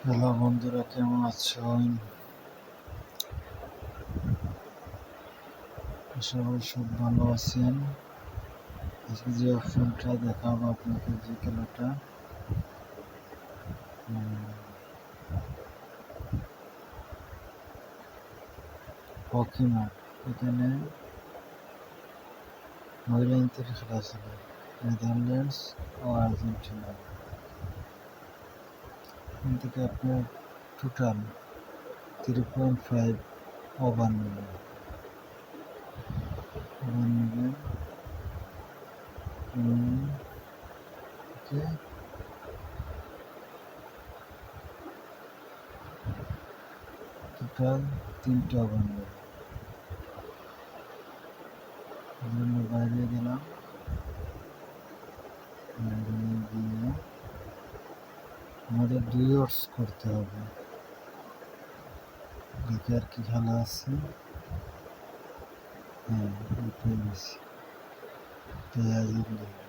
Hello বন্ধুরা, কেমন আছেন? আশা করি সব ভালো আছেন। আজকে যে অপশনটা দেখাবো আপনাকে, যে খেলাটা হকি মাঠ, এখানে মহিলাদের খেলা ছিল, নেদারল্যান্ডস ও আর্জেন্টিনা। এখান থেকে আপনার টোটাল 3.5 ওভার নেবেন। ওকে, টোটাল 3টে ওভার নেবেন। বাইরে গেলাম, গিয়ে আমাদের 2 ওভার্স করতে হবে। দেখি আর কি খেলা আছে। হ্যাঁ, উঠে গেছি পেঁয়াজের লেগে।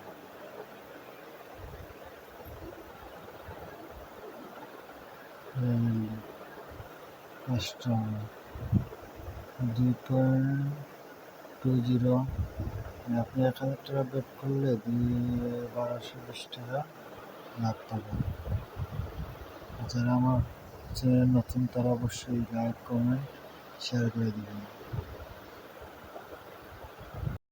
কাস্টমার 2.20। আপনি 1000 টাকা বেট করলে 1220 টাকা লাভ পাবেন। যারা আমার চ্যানেল নতুন, তারা অবশ্যই লাইক, কমেন্ট, শেয়ার করে দেবেন।